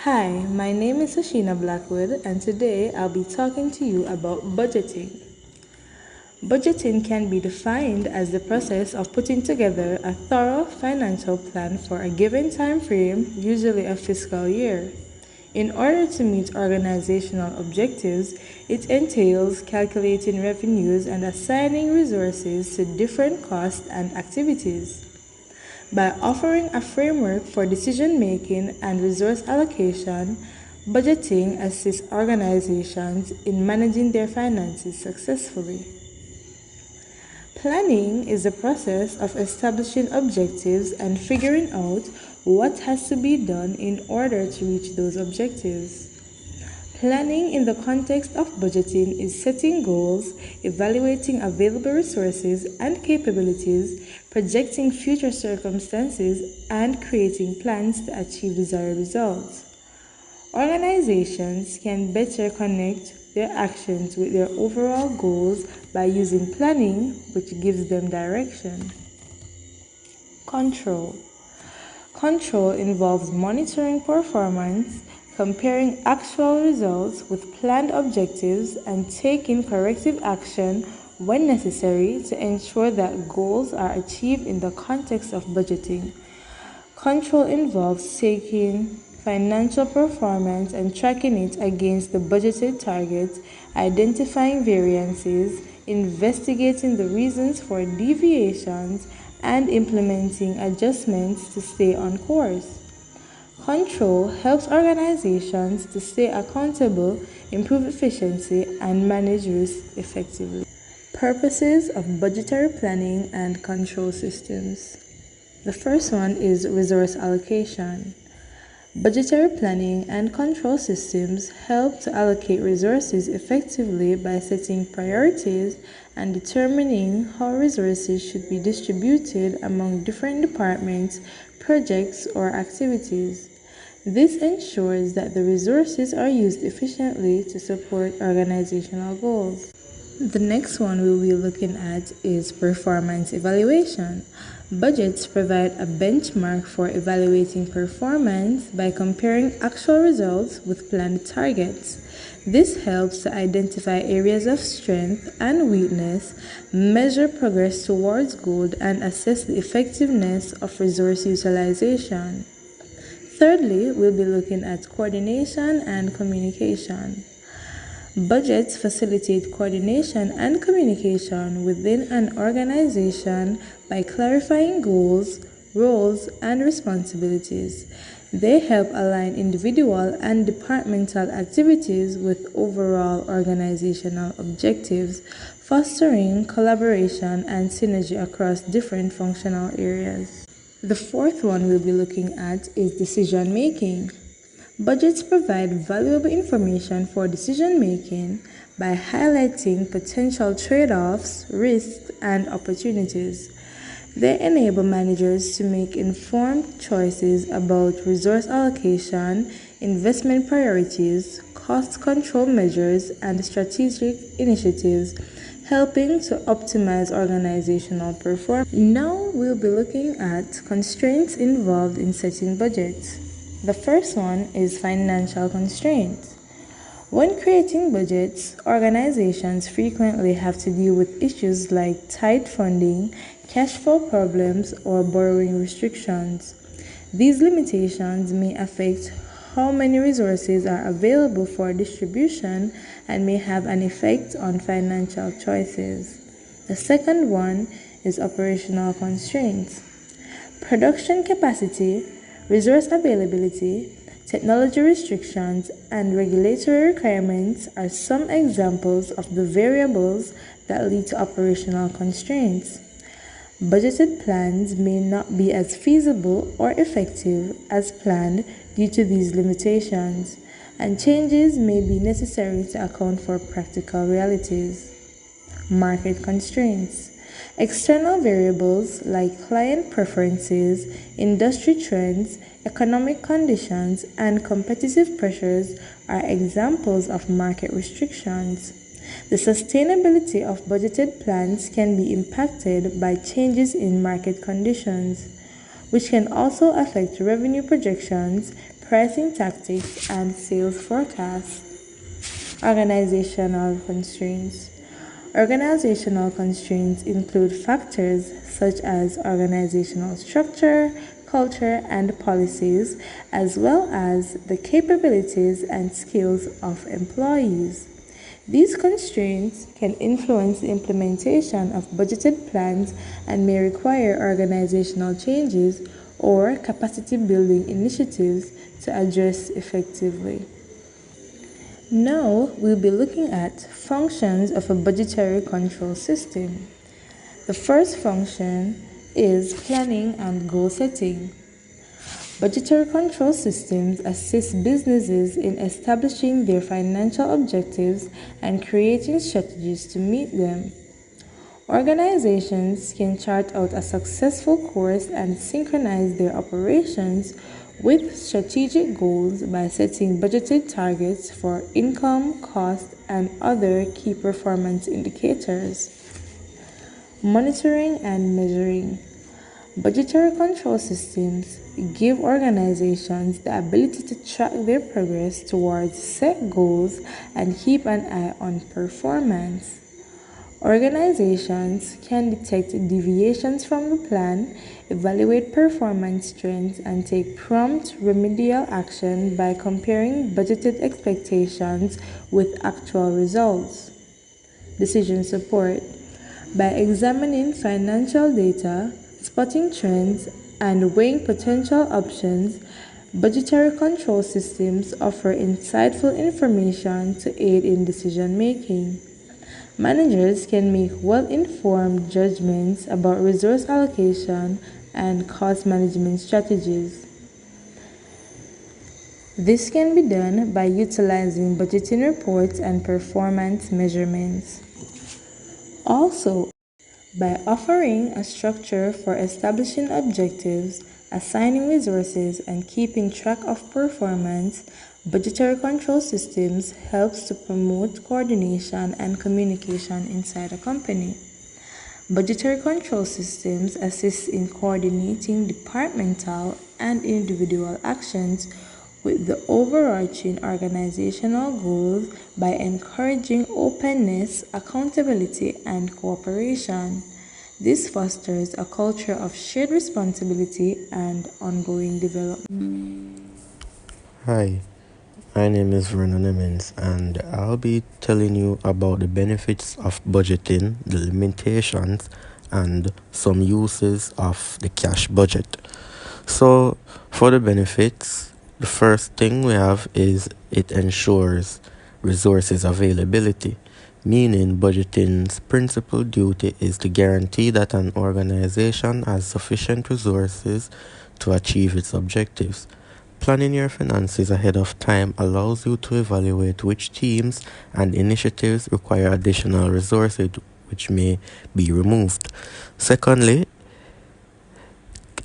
Hi, my name is Shushena Blackwood, and today I'll be talking to you about budgeting. Budgeting can be defined as the process of putting together a thorough financial plan for a given time frame, usually a fiscal year. In order to meet organizational objectives, it entails calculating revenues and assigning resources to different costs and activities. By offering a framework for decision making and resource allocation, budgeting assists organizations in managing their finances successfully. Planning is the process of establishing objectives and figuring out what has to be done in order to reach those objectives. Planning in the context of budgeting is setting goals, evaluating available resources and capabilities, projecting future circumstances, and creating plans to achieve desired results. Organizations can better connect their actions with their overall goals by using planning, which gives them direction. Control. Control involves monitoring performance, comparing actual results with planned objectives, and taking corrective action when necessary to ensure that goals are achieved in the context of budgeting. Control involves taking financial performance and tracking it against the budgeted targets, identifying variances, investigating the reasons for deviations, and implementing adjustments to stay on course. Control helps organizations to stay accountable, improve efficiency, and manage risk effectively. Purposes of budgetary planning and control systems. The first one is resource allocation. Budgetary planning and control systems help to allocate resources effectively by setting priorities and determining how resources should be distributed among different departments, projects, or activities. This ensures that the resources are used efficiently to support organizational goals. The next one we'll be looking at is performance evaluation. Budgets provide a benchmark for evaluating performance by comparing actual results with planned targets. This helps to identify areas of strength and weakness, measure progress towards goal, and assess the effectiveness of resource utilization. Thirdly, we'll be looking at coordination and communication. Budgets facilitate coordination and communication within an organization by clarifying goals, roles, and responsibilities. They help align individual and departmental activities with overall organizational objectives, fostering collaboration and synergy across different functional areas. The fourth one we'll be looking at is decision making. Budgets provide valuable information for decision making by highlighting potential trade offs, risks, and opportunities. They enable managers to make informed choices about resource allocation, investment priorities, cost control measures, and strategic initiatives, helping to optimize organizational performance. Now we'll be looking at constraints involved in setting budgets. The first one is financial constraints. When creating budgets, organizations frequently have to deal with issues like tight funding, cash flow problems, or borrowing restrictions. These limitations may affect how many resources are available for distribution and may have an effect on financial choices. The second one is operational constraints. Production capacity, resource availability, technology restrictions, and regulatory requirements are some examples of the variables that lead to operational constraints. Budgeted plans may not be as feasible or effective as planned due to these limitations, and changes may be necessary to account for practical realities. Market constraints. External variables like client preferences, industry trends, economic conditions, and competitive pressures are examples of market restrictions. The sustainability of budgeted plans can be impacted by changes in market conditions. which can also affect revenue projections, pricing tactics, and sales forecasts. Organizational constraints. Organizational constraints include factors such as organizational structure, culture, and policies, as well as the capabilities and skills of employees. These constraints can influence the implementation of budgeted plans and may require organizational changes or capacity building initiatives to address effectively. Now we'll be looking at functions of a budgetary control system. The first function is planning and goal setting. Budgetary control systems assist businesses in establishing their financial objectives and creating strategies to meet them. Organizations can chart out a successful course and synchronize their operations with strategic goals by setting budgeted targets for income, cost, and other key performance indicators. Monitoring and measuring. Budgetary control systems give organizations the ability to track their progress towards set goals and keep an eye on performance. Organizations can detect deviations from the plan, evaluate performance trends, and take prompt remedial action by comparing budgeted expectations with actual results. Decision support. By examining financial data, spotting trends, and weighing potential options, budgetary control systems offer insightful information to aid in decision making. Managers can make well-informed judgments about resource allocation and cost management strategies. This can be done by utilizing budgeting reports and performance measurements. Also, by offering a structure for establishing objectives, assigning resources, and keeping track of performance, budgetary control systems helps to promote coordination and communication inside a company. Budgetary control systems assist in coordinating departmental and individual actions with the overarching organizational goals by encouraging openness, accountability, and cooperation. This fosters a culture of shared responsibility and ongoing development. Hi, my name is Vernon Hemmings, and I'll be telling you about the benefits of budgeting, the limitations, and some uses of the cash budget. So, for the benefits, the first thing we have is it ensures resources availability, meaning budgeting's principal duty is to guarantee that an organization has sufficient resources to achieve its objectives. Planning your finances ahead of time allows you to evaluate which teams and initiatives require additional resources which may be removed. Secondly,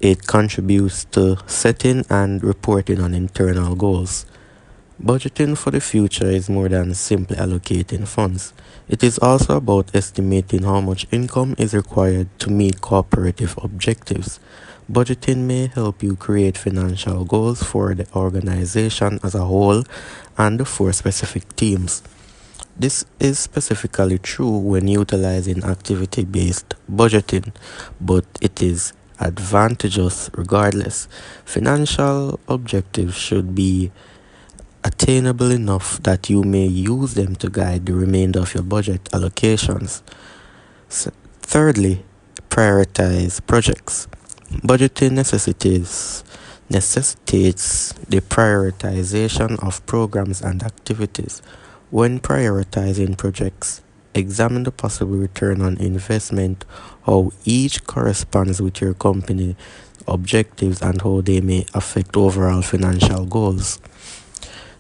it contributes to setting and reporting on internal goals. Budgeting for the future is more than simply allocating funds. It is also about estimating how much income is required to meet cooperative objectives. Budgeting may help you create financial goals for the organization as a whole and for specific teams. This is specifically true when utilizing activity-based budgeting, but it is advantageous regardless. Financial objectives should be attainable enough that you may use them to guide the remainder of your budget allocations. Thirdly, prioritize projects. Budgeting necessitates the prioritization of programs and activities. When prioritizing projects, examine the possible return on investment, how each corresponds with your company objectives, and how they may affect overall financial goals.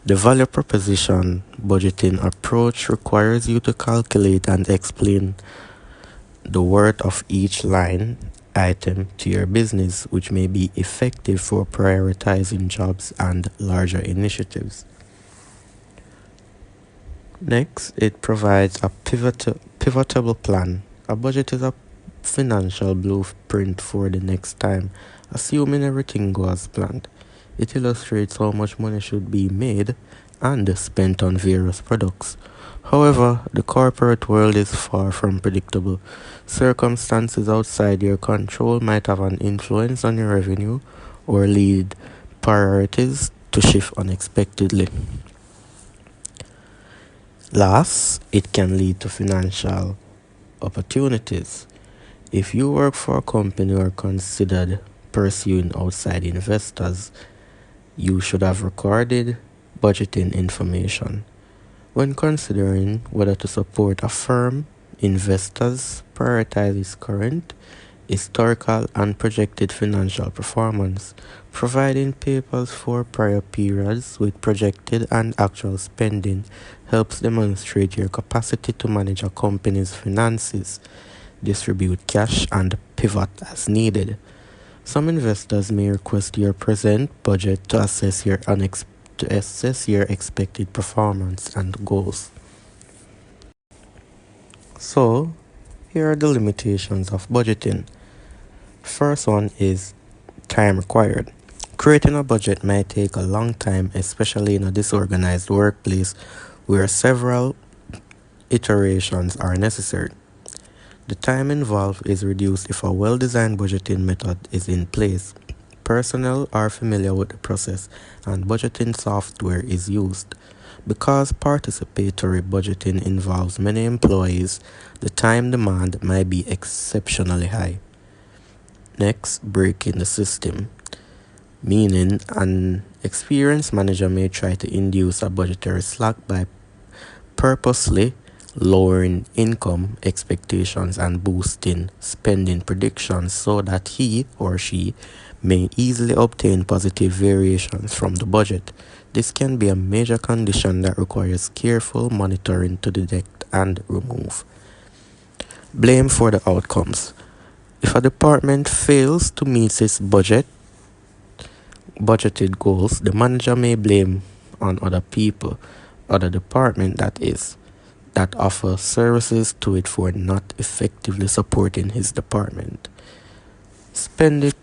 The value proposition budgeting approach requires you to calculate and explain the worth of each line item to your business, which may be effective for prioritizing jobs and larger initiatives. Next, it provides a pivotable plan. A budget is a financial blueprint for the next time assuming everything goes as planned. It illustrates how much money should be made and spent on various products. However, the corporate world is far from predictable. Circumstances outside your control might have an influence on your revenue or lead priorities to shift unexpectedly. Last, it can lead to financial opportunities. If you work for a company or considered pursuing outside investors, you should have recorded budgeting information. When considering whether to support a firm, investors prioritize its current, historical, and projected financial performance, providing papers for prior periods with projected and actual spending helps demonstrate your capacity to manage a company's finances, distribute cash, and pivot as needed. Some investors may request your present budget to assess your expected performance and goals. So, here are the limitations of budgeting. First one is time required. Creating a budget might take a long time, especially in a disorganized workplace where several iterations are necessary. The time involved is reduced if a well-designed budgeting method is in place. Personnel are familiar with the process and budgeting software is used. Because participatory budgeting involves many employees, the time demand might be exceptionally high. Next, breaking the system, meaning an experienced manager may try to induce a budgetary slack by purposely lowering income expectations and boosting spending predictions so that he or she may easily obtain positive variations from the budget. This can be a major condition that requires careful monitoring to detect and remove. Blame for the outcomes. If a department fails to meet its budgeted goals, the manager may blame on other people, other department that offer services to it for not effectively supporting his department. Spend it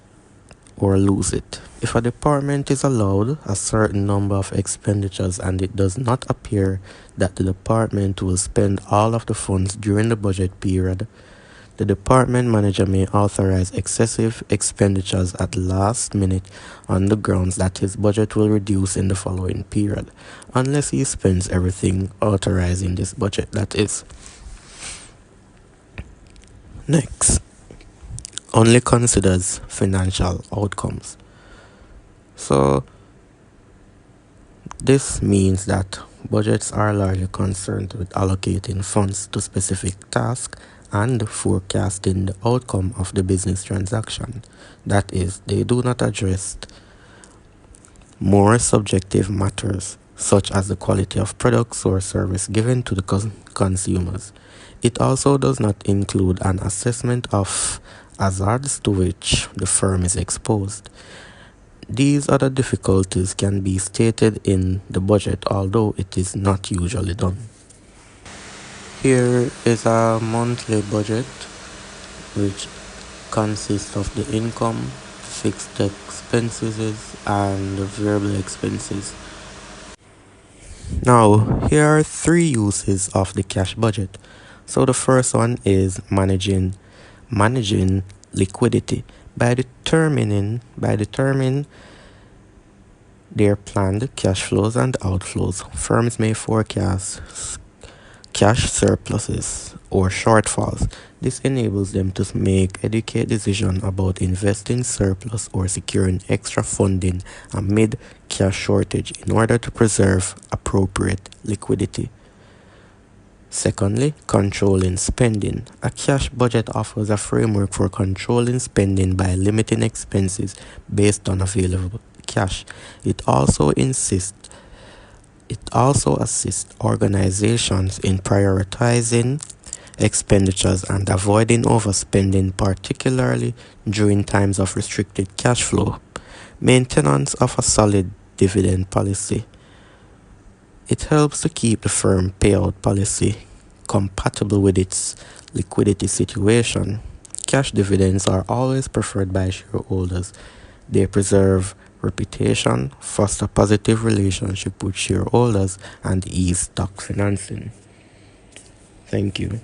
or lose it. If a department is allowed a certain number of expenditures and it does not appear that the department will spend all of the funds during the budget period, the department manager may authorize excessive expenditures at the last minute on the grounds that his budget will reduce in the following period, unless he spends everything authorized in this budget, that is. Next, only considers financial outcomes. So, this means that budgets are largely concerned with allocating funds to specific tasks and forecasting the outcome of the business transaction. That is, they do not address more subjective matters such as the quality of products or service given to the consumers. It also does not include an assessment of hazards to which the firm is exposed. These other difficulties can be stated in the budget, although it is not usually done. Here is a monthly budget which consists of the income, fixed expenses, and variable expenses. Now, here are three uses of the cash budget. So the first one is managing liquidity. By determining their planned cash flows and outflows, firms may forecast cash surpluses or shortfalls. This enables them to make educated decisions about investing surplus or securing extra funding amid cash shortage in order to preserve appropriate liquidity. Secondly, controlling spending. A cash budget offers a framework for controlling spending by limiting expenses based on available cash. It also assists organizations in prioritizing expenditures and avoiding overspending, particularly during times of restricted cash flow. Maintenance of a solid dividend policy. It helps to keep the firm payout policy compatible with its liquidity situation. Cash dividends are always preferred by shareholders. They preserve reputation, foster positive relationship with shareholders, and ease stock financing. Thank you.